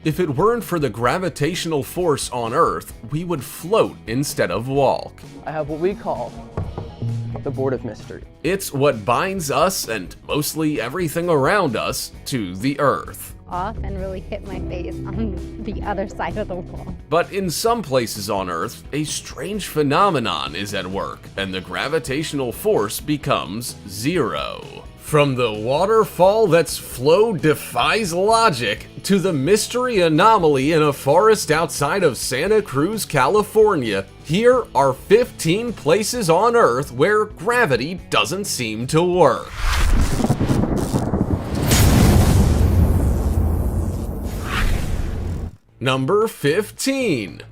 If it weren't for the gravitational force on Earth, we would float instead of walk. I have what we call the Board of Mystery. It's what binds us and mostly everything around us to the Earth. Off and really hit my face on the other side of the wall. But in some places on Earth, a strange phenomenon is at work, and the gravitational force becomes zero. From the waterfall that's flow defies logic, to the mystery anomaly in a forest outside of Santa Cruz, California, here are 15 places on Earth where gravity doesn't seem to work. Number 15.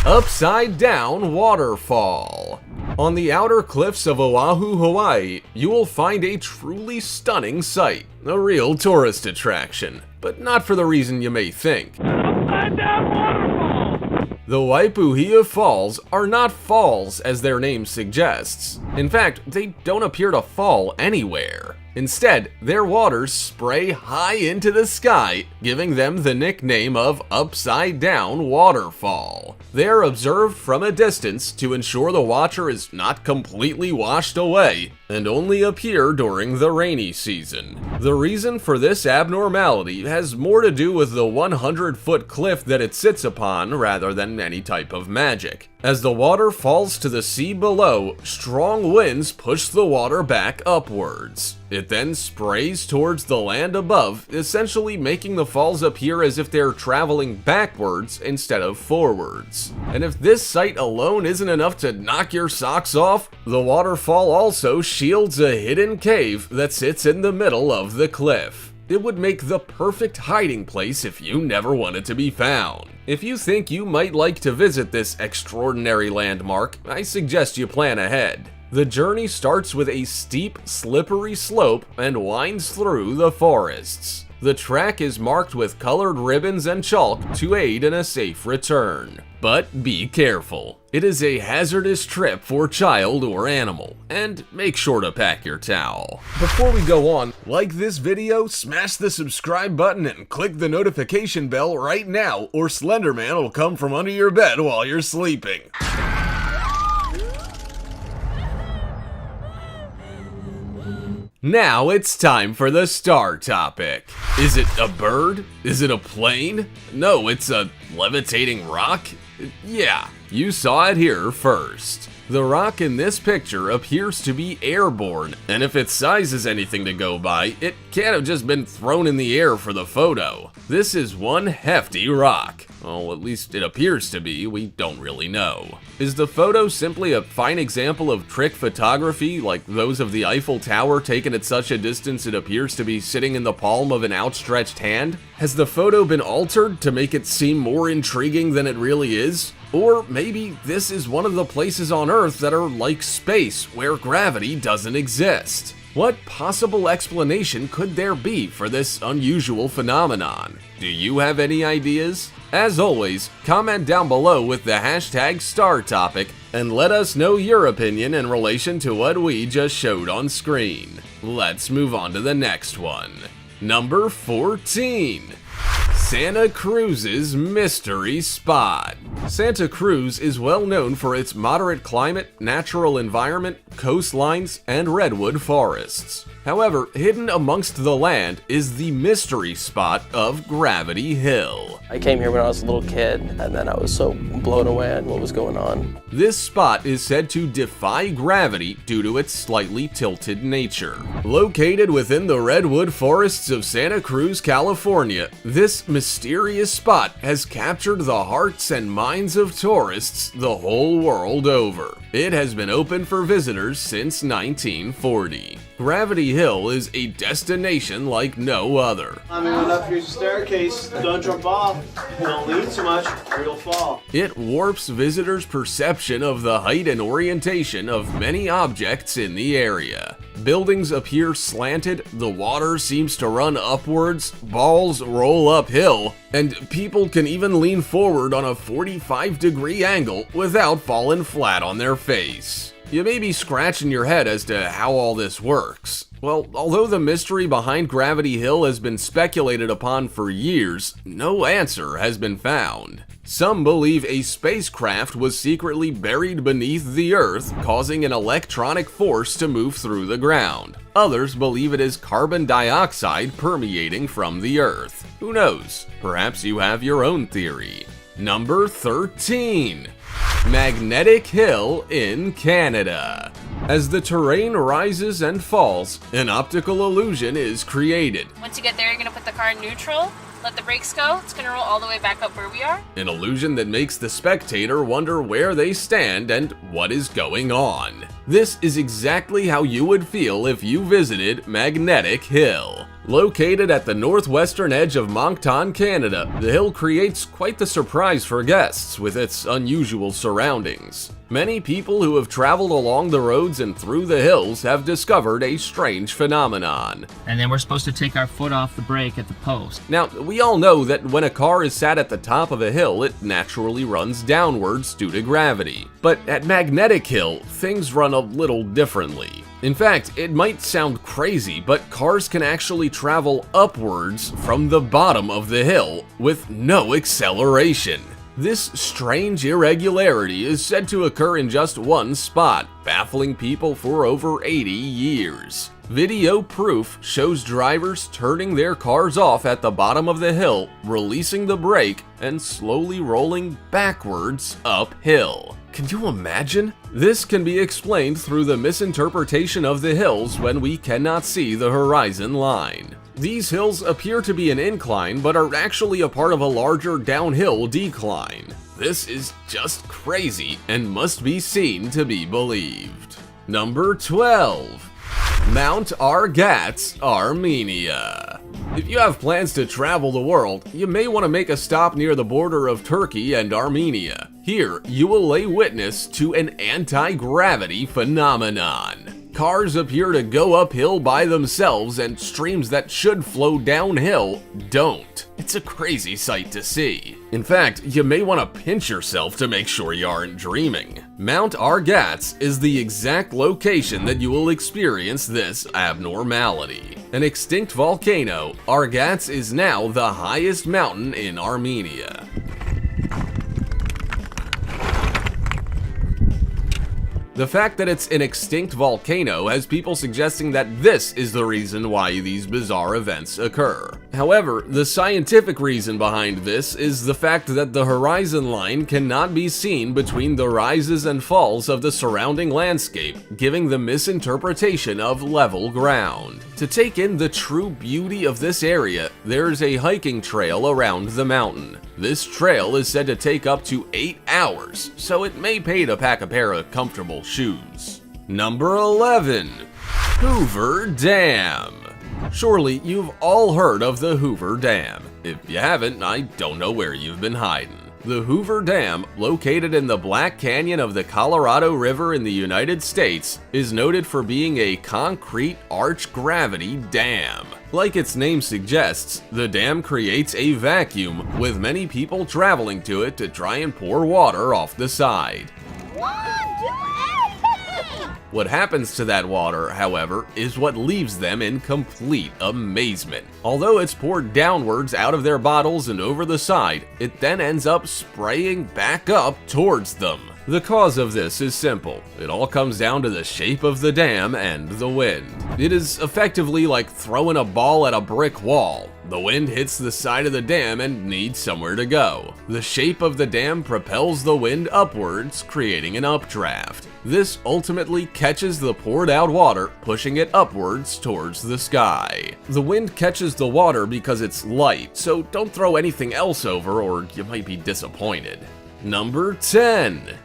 Upside Down Waterfall. On the outer cliffs of Oahu, Hawaii, you will find a truly stunning sight, a real tourist attraction, but not for the reason you may think. Upside Down Waterfall! The Waipuhia Falls are not falls as their name suggests. In fact, they don't appear to fall anywhere. Instead, their waters spray high into the sky, giving them the nickname of Upside Down Waterfall. They are observed from a distance to ensure the watcher is not completely washed away, and only appear during the rainy season. The reason for this abnormality has more to do with the 100-foot cliff that it sits upon rather than any type of magic. As the water falls to the sea below, strong winds push the water back upwards. It then sprays towards the land above, essentially making the falls appear as if they're traveling backwards instead of forwards. And if this sight alone isn't enough to knock your socks off, the waterfall also shields a hidden cave that sits in the middle of the cliff. It would make the perfect hiding place if you never wanted to be found. If you think you might like to visit this extraordinary landmark, I suggest you plan ahead. The journey starts with a steep, slippery slope and winds through the forests. The track is marked with colored ribbons and chalk to aid in a safe return. But be careful. It is a hazardous trip for child or animal, and make sure to pack your towel. Before we go on, like this video, smash the subscribe button and click the notification bell right now, or Slenderman will come from under your bed while you're sleeping. Now it's time for the star topic. Is it a bird? Is it a plane? No, it's a levitating rock? Yeah, you saw it here first. The rock in this picture appears to be airborne, and if its size is anything to go by, it can't have just been thrown in the air for the photo. This is one hefty rock. Well, at least it appears to be, we don't really know. Is the photo simply a fine example of trick photography, like those of the Eiffel Tower taken at such a distance it appears to be sitting in the palm of an outstretched hand? Has the photo been altered to make it seem more intriguing than it really is? Or maybe this is one of the places on Earth that are like space, where gravity doesn't exist. What possible explanation could there be for this unusual phenomenon? Do you have any ideas? As always, comment down below with the hashtag StarTopic and let us know your opinion in relation to what we just showed on screen. Let's move on to the next one. Number 14. Santa Cruz's Mystery Spot. Santa Cruz is well known for its moderate climate, natural environment, coastlines, and redwood forests. However, hidden amongst the land is the mystery spot of Gravity Hill. I came here when I was a little kid, and then I was so blown away at what was going on. This spot is said to defy gravity due to its slightly tilted nature. Located within the redwood forests of Santa Cruz, California, this mysterious spot has captured the hearts and minds of tourists the whole world over. It has been open for visitors since 1940. Gravity Hill is a destination like no other. I'm going up here's a staircase. Don't jump off. Don't lean too much or you'll fall. It warps visitors' perception of the height and orientation of many objects in the area. Buildings appear slanted, the water seems to run upwards, balls roll uphill, and people can even lean forward on a 45-degree angle without falling flat on their face. You may be scratching your head as to how all this works. Well, although the mystery behind Gravity Hill has been speculated upon for years, no answer has been found. Some believe a spacecraft was secretly buried beneath the Earth, causing an electronic force to move through the ground. Others believe it is carbon dioxide permeating from the Earth. Who knows? Perhaps you have your own theory. Number 13. Magnetic Hill in Canada. As the terrain rises and falls, an optical illusion is created. Once you get there, you're gonna put the car in neutral, let the brakes go, it's gonna roll all the way back up where we are. An illusion that makes the spectator wonder where they stand and what is going on. This is exactly how you would feel if you visited Magnetic Hill. Located at the northwestern edge of Moncton, Canada, the hill creates quite the surprise for guests with its unusual surroundings. Many people who have traveled along the roads and through the hills have discovered a strange phenomenon. And then we're supposed to take our foot off the brake at the post. Now, we all know that when a car is sat at the top of a hill, it naturally runs downwards due to gravity. But at Magnetic Hill, things run a little differently. In fact, it might sound crazy, but cars can actually travel upwards from the bottom of the hill with no acceleration. This strange irregularity is said to occur in just one spot, baffling people for over 80 years. Video proof shows drivers turning their cars off at the bottom of the hill, releasing the brake, and slowly rolling backwards uphill. Can you imagine? This can be explained through the misinterpretation of the hills when we cannot see the horizon line. These hills appear to be an incline, but are actually a part of a larger downhill decline. This is just crazy and must be seen to be believed. Number 12. Mount Argats, Armenia. If you have plans to travel the world, you may want to make a stop near the border of Turkey and Armenia. Here, you will lay witness to an anti-gravity phenomenon. Cars appear to go uphill by themselves and streams that should flow downhill don't. It's a crazy sight to see. In fact, you may want to pinch yourself to make sure you aren't dreaming. Mount Argats is the exact location that you will experience this abnormality. An extinct volcano, Argats is now the highest mountain in Armenia. The fact that it's an extinct volcano has people suggesting that this is the reason why these bizarre events occur. However, the scientific reason behind this is the fact that the horizon line cannot be seen between the rises and falls of the surrounding landscape, giving the misinterpretation of level ground. To take in the true beauty of this area, there is a hiking trail around the mountain. This trail is said to take up to 8 hours, so it may pay to pack a pair of comfortable shoes. Number 11. Hoover Dam. Surely you've all heard of the Hoover Dam. If you haven't, I don't know where you've been hiding. The Hoover Dam, located in the Black Canyon of the Colorado River in the United States, is noted for being a concrete arch-gravity dam. Like its name suggests, the dam creates a vacuum, with many people traveling to it to try and pour water off the side. What happens to that water, however, is what leaves them in complete amazement. Although it's poured downwards out of their bottles and over the side, it then ends up spraying back up towards them. The cause of this is simple. It all comes down to the shape of the dam and the wind. It is effectively like throwing a ball at a brick wall. The wind hits the side of the dam and needs somewhere to go. The shape of the dam propels the wind upwards, creating an updraft. This ultimately catches the poured out water, pushing it upwards towards the sky. The wind catches the water because it's light, so don't throw anything else over or you might be disappointed. Number 10.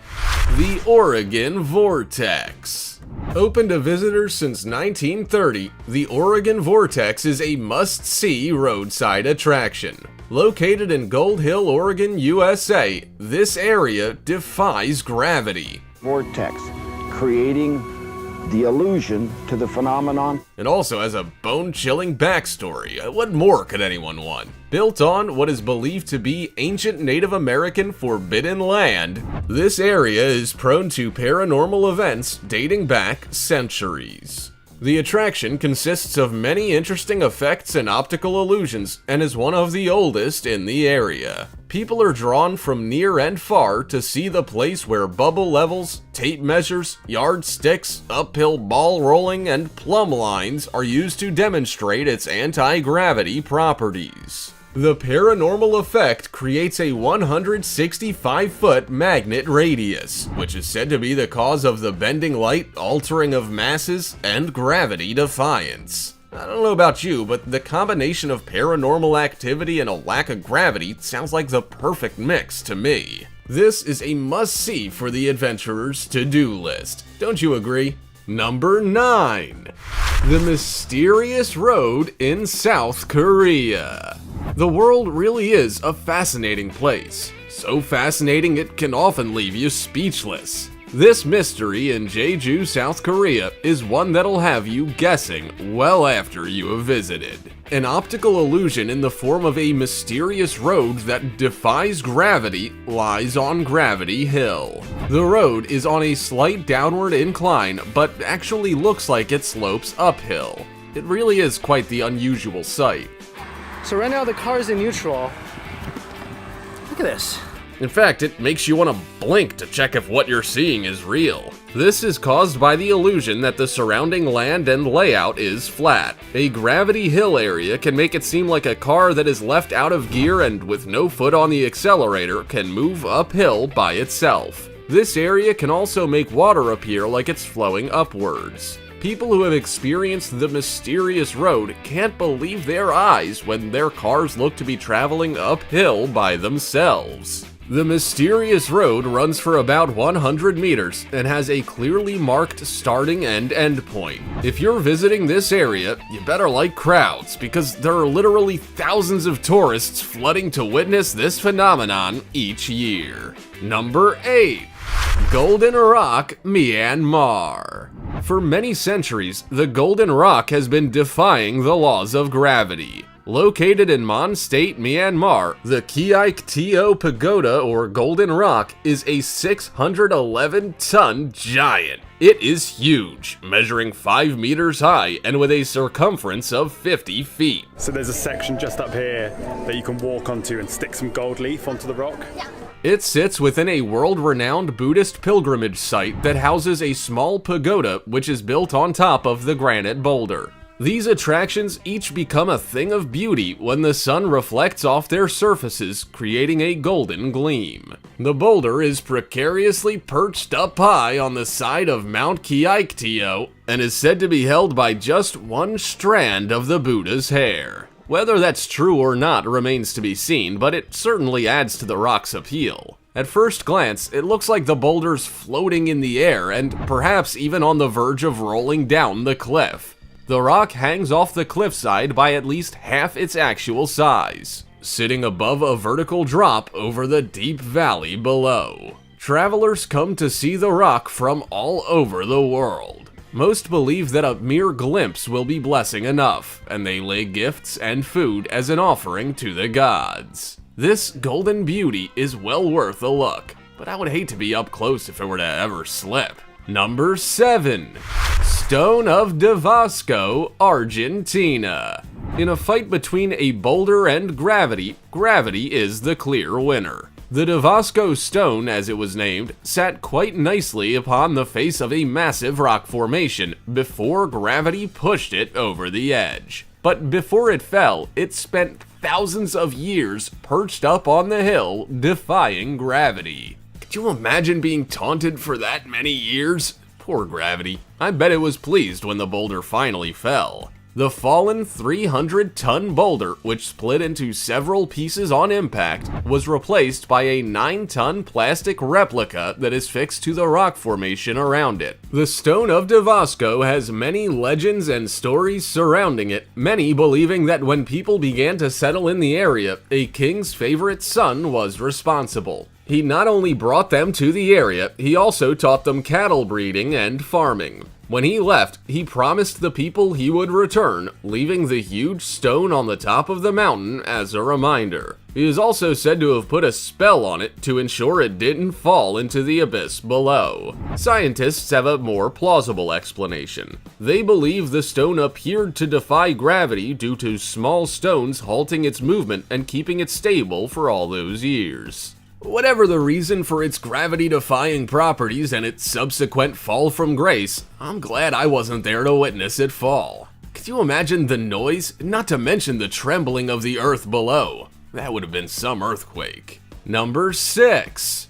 The Oregon Vortex. Open to visitors since 1930, the Oregon Vortex is a must-see roadside attraction. Located in Gold Hill, Oregon, USA, this area defies gravity. Vortex, creating the allusion to the phenomenon. And also has a bone-chilling backstory. What more could anyone want? Built on what is believed to be ancient Native American forbidden land, this area is prone to paranormal events dating back centuries. The attraction consists of many interesting effects and optical illusions and is one of the oldest in the area. People are drawn from near and far to see the place where bubble levels, tape measures, yardsticks, uphill ball rolling, and plumb lines are used to demonstrate its anti-gravity properties. The paranormal effect creates a 165-foot magnet radius, which is said to be the cause of the bending light, altering of masses, and gravity defiance. I don't know about you, but the combination of paranormal activity and a lack of gravity sounds like the perfect mix to me. This is a must-see for the adventurer's to-do list. Don't you agree? Number 9. The Mysterious Road in South Korea. The world really is a fascinating place. So fascinating it can often leave you speechless. This mystery in Jeju, South Korea is one that'll have you guessing well after you have visited. An optical illusion in the form of a mysterious road that defies gravity lies on Gravity Hill. The road is on a slight downward incline, but actually looks like it slopes uphill. It really is quite the unusual sight. So right now the car's in neutral. Look at this. In fact, it makes you want to blink to check if what you're seeing is real. This is caused by the illusion that the surrounding land and layout is flat. A Gravity Hill area can make it seem like a car that is left out of gear and with no foot on the accelerator can move uphill by itself. This area can also make water appear like it's flowing upwards. People who have experienced the mysterious road can't believe their eyes when their cars look to be traveling uphill by themselves. The mysterious road runs for about 100 meters and has a clearly marked starting and end point. If you're visiting this area, you better like crowds because there are literally thousands of tourists flooding to witness this phenomenon each year. Number 8. Golden Rock, Myanmar. For many centuries, the Golden Rock has been defying the laws of gravity. Located in Mon State, Myanmar, the Kiaik Teo Pagoda, or Golden Rock, is a 611-ton giant. It is huge, measuring 5 meters high and with a circumference of 50 feet. So there's a section just up here that you can walk onto and stick some gold leaf onto the rock? Yeah. It sits within a world-renowned Buddhist pilgrimage site that houses a small pagoda which is built on top of the granite boulder. These attractions each become a thing of beauty when the sun reflects off their surfaces, creating a golden gleam. The boulder is precariously perched up high on the side of Mount Kiaik Teo and is said to be held by just one strand of the Buddha's hair. Whether that's true or not remains to be seen, but it certainly adds to the rock's appeal. At first glance, it looks like the boulder's floating in the air and perhaps even on the verge of rolling down the cliff. The rock hangs off the cliffside by at least half its actual size, sitting above a vertical drop over the deep valley below. Travelers come to see the rock from all over the world. Most believe that a mere glimpse will be blessing enough, and they lay gifts and food as an offering to the gods. This golden beauty is well worth a look, but I would hate to be up close if it were to ever slip. Number 7. Stone of Devasco, Argentina. In a fight between a boulder and gravity, gravity is the clear winner. The Devasco stone, as it was named, sat quite nicely upon the face of a massive rock formation before gravity pushed it over the edge. But before it fell, it spent thousands of years perched up on the hill, defying gravity. Could you imagine being taunted for that many years? Poor gravity. I bet it was pleased when the boulder finally fell. The fallen 300-ton boulder, which split into several pieces on impact, was replaced by a 9-ton plastic replica that is fixed to the rock formation around it. The Stone of Devasco has many legends and stories surrounding it, many believing that when people began to settle in the area, a king's favorite son was responsible. He not only brought them to the area, he also taught them cattle breeding and farming. When he left, he promised the people he would return, leaving the huge stone on the top of the mountain as a reminder. He is also said to have put a spell on it to ensure it didn't fall into the abyss below. Scientists have a more plausible explanation. They believe the stone appeared to defy gravity due to small stones halting its movement and keeping it stable for all those years. Whatever the reason for its gravity-defying properties and its subsequent fall from grace, I'm glad I wasn't there to witness it fall. Could you imagine the noise, not to mention the trembling of the earth below? That would have been some earthquake. Number 6.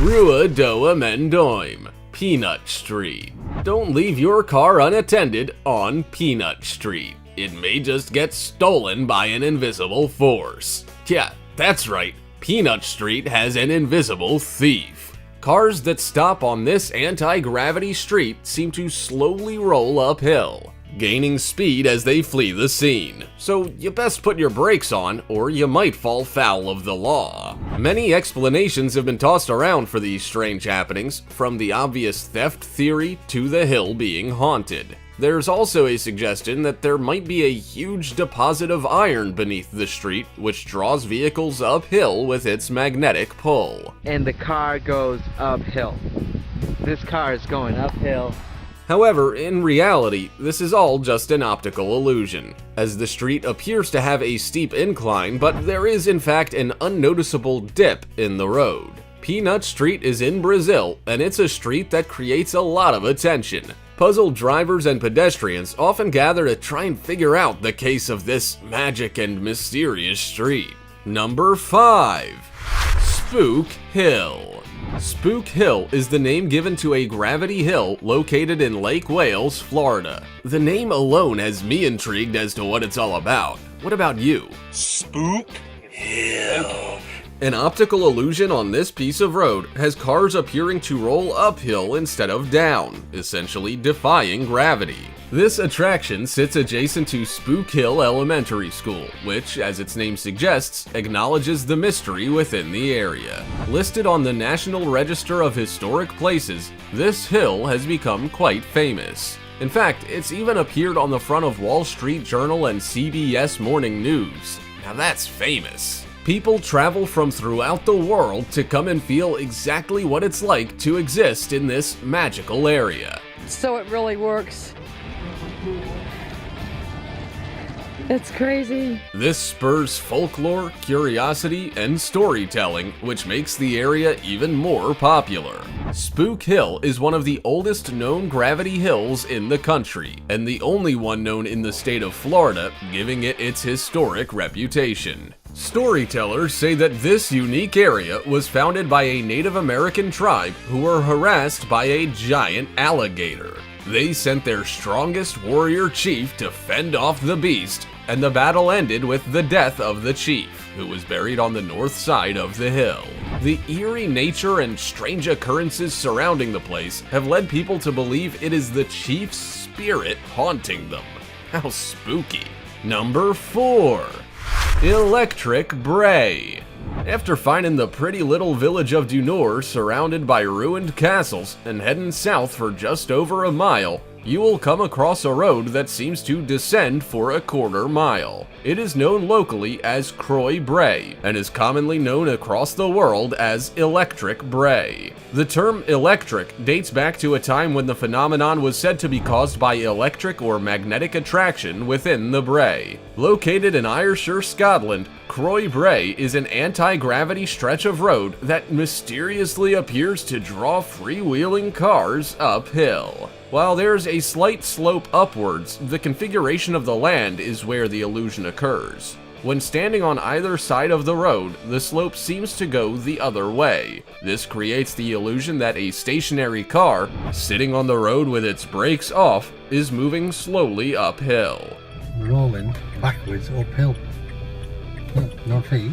Rua do Amendoim, Peanut Street. Don't leave your car unattended on Peanut Street. It may just get stolen by an invisible force. Yeah, that's right. Peanut Street has an invisible thief. Cars that stop on this anti-gravity street seem to slowly roll uphill, gaining speed as they flee the scene. So you best put your brakes on, or you might fall foul of the law. Many explanations have been tossed around for these strange happenings, from the obvious theft theory to the hill being haunted. There's also a suggestion that there might be a huge deposit of iron beneath the street, which draws vehicles uphill with its magnetic pull. And the car goes uphill. This car is going uphill. However, in reality, this is all just an optical illusion, as the street appears to have a steep incline, but there is in fact an unnoticeable dip in the road. Peanut Street is in Brazil, and it's a street that creates a lot of attention. Puzzled drivers and pedestrians often gather to try and figure out the case of this magic and mysterious street. Number 5. Spook Hill. Spook Hill is the name given to a gravity hill located in Lake Wales, Florida. The name alone has me intrigued as to what it's all about. What about you? Spook Hill. An optical illusion on this piece of road has cars appearing to roll uphill instead of down, essentially defying gravity. This attraction sits adjacent to Spook Hill Elementary School, which, as its name suggests, acknowledges the mystery within the area. Listed on the National Register of Historic Places, this hill has become quite famous. In fact, it's even appeared on the front of Wall Street Journal and CBS Morning News. Now that's famous. People travel from throughout the world to come and feel exactly what it's like to exist in this magical area. So it really works. It's crazy. This spurs folklore, curiosity, and storytelling, which makes the area even more popular. Spook Hill is one of the oldest known gravity hills in the country, and the only one known in the state of Florida, giving it its historic reputation. Storytellers say that this unique area was founded by a Native American tribe who were harassed by a giant alligator. They sent their strongest warrior chief to fend off the beast, and the battle ended with the death of the chief, who was buried on the north side of the hill. The eerie nature and strange occurrences surrounding the place have led people to believe it is the chief's spirit haunting them. How spooky. Number 4. Electric Bray. After finding the pretty little village of Du Nord surrounded by ruined castles and heading south for just over a mile, you will come across a road that seems to descend for a quarter mile. It is known locally as Croix Bray and is commonly known across the world as Electric Bray. The term electric dates back to a time when the phenomenon was said to be caused by electric or magnetic attraction within the Bray. Located in Ayrshire, Scotland, Croix Bray is an anti-gravity stretch of road that mysteriously appears to draw freewheeling cars uphill. While there's a slight slope upwards, the configuration of the land is where the illusion occurs. When standing on either side of the road, the slope seems to go the other way. This creates the illusion that a stationary car, sitting on the road with its brakes off, is moving slowly uphill. Rolling backwards uphill. No feet,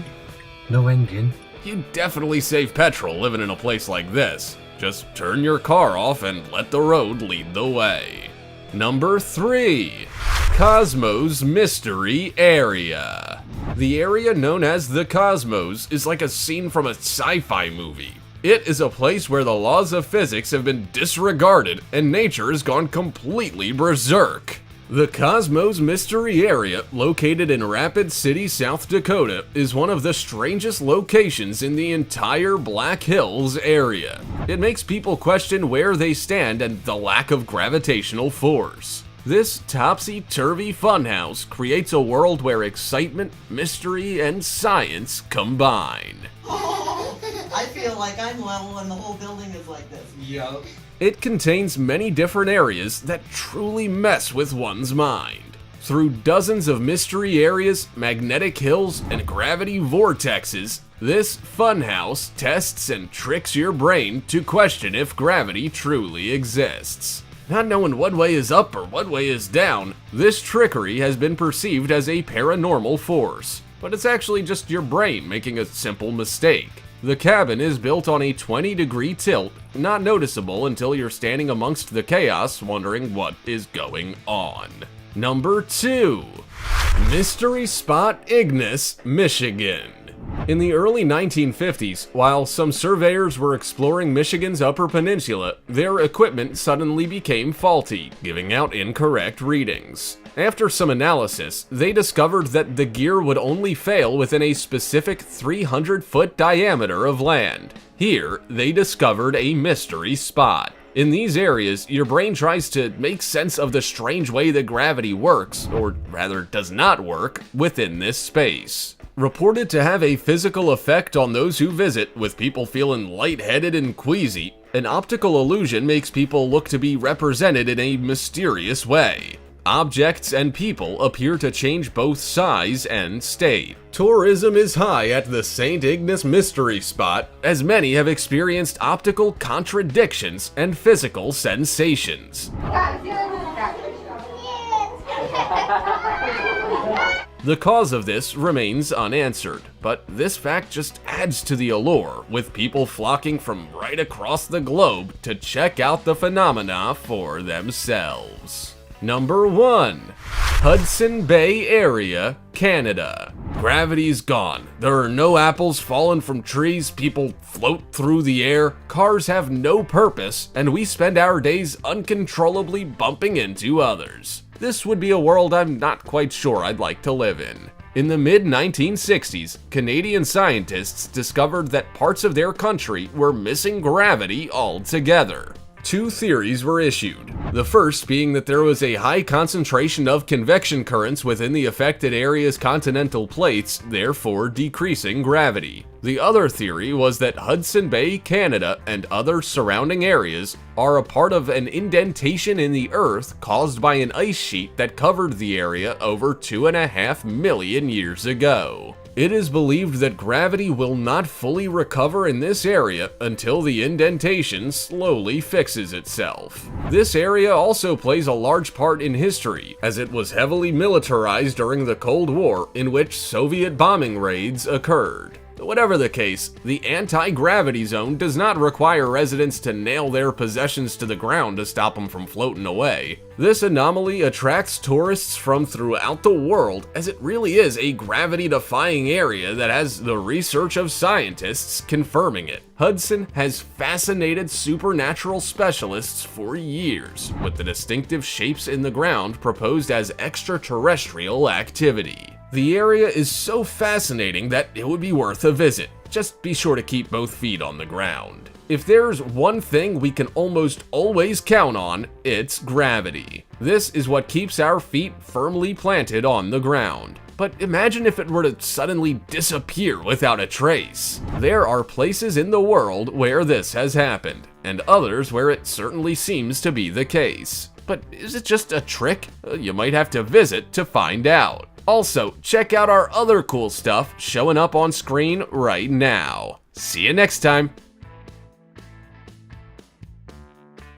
no engine. You definitely save petrol living in a place like this. Just turn your car off and let the road lead the way. Number 3. Cosmos Mystery Area. The area known as the Cosmos is like a scene from a sci-fi movie. It is a place where the laws of physics have been disregarded and nature has gone completely berserk. The Cosmos Mystery Area, located in Rapid City, South Dakota, is one of the strangest locations in the entire Black Hills area. It makes people question where they stand and the lack of gravitational force. This topsy-turvy funhouse creates a world where excitement, mystery, and science combine. I feel like I'm level and the whole building is like this. Yup. It contains many different areas that truly mess with one's mind. Through dozens of mystery areas, magnetic hills, and gravity vortexes, this funhouse tests and tricks your brain to question if gravity truly exists. Not knowing what way is up or what way is down, this trickery has been perceived as a paranormal force, but it's actually just your brain making a simple mistake. The cabin is built on a 20-degree tilt, not noticeable until you're standing amongst the chaos wondering what is going on. Number 2. Mystery Spot Ignis, Michigan. In the early 1950s, while some surveyors were exploring Michigan's Upper Peninsula, their equipment suddenly became faulty, giving out incorrect readings. After some analysis, they discovered that the gear would only fail within a specific 300-foot diameter of land. Here, they discovered a mystery spot. In these areas, your brain tries to make sense of the strange way that gravity works, or rather does not work, within this space. Reported to have a physical effect on those who visit, with people feeling lightheaded and queasy, an optical illusion makes people look to be represented in a mysterious way. Objects and people appear to change both size and state. Tourism is high at the St. Ignis Mystery Spot, as many have experienced optical contradictions and physical sensations. The cause of this remains unanswered, but this fact just adds to the allure, with people flocking from right across the globe to check out the phenomena for themselves. Number 1. Hudson Bay Area, Canada. Gravity's gone. There are no apples falling from trees, people float through the air, cars have no purpose, and we spend our days uncontrollably bumping into others. This would be a world I'm not quite sure I'd like to live in. In the mid-1960s, Canadian scientists discovered that parts of their country were missing gravity altogether. 2 theories were issued. The first being that there was a high concentration of convection currents within the affected area's continental plates, therefore decreasing gravity. The other theory was that Hudson Bay, Canada, and other surrounding areas are a part of an indentation in the Earth caused by an ice sheet that covered the area over 2.5 million years ago. It is believed that gravity will not fully recover in this area until the indentation slowly fixes itself. This area also plays a large part in history, as it was heavily militarized during the Cold War, in which Soviet bombing raids occurred. Whatever the case, the anti-gravity zone does not require residents to nail their possessions to the ground to stop them from floating away. This anomaly attracts tourists from throughout the world, as it really is a gravity-defying area that has the research of scientists confirming it. Hudson has fascinated supernatural specialists for years, with the distinctive shapes in the ground proposed as extraterrestrial activity. The area is so fascinating that it would be worth a visit. Just be sure to keep both feet on the ground. If there's one thing we can almost always count on, it's gravity. This is what keeps our feet firmly planted on the ground. But imagine if it were to suddenly disappear without a trace. There are places in the world where this has happened, and others where it certainly seems to be the case. But is it just a trick? You might have to visit to find out. Also, check out our other cool stuff showing up on screen right now. See you next time.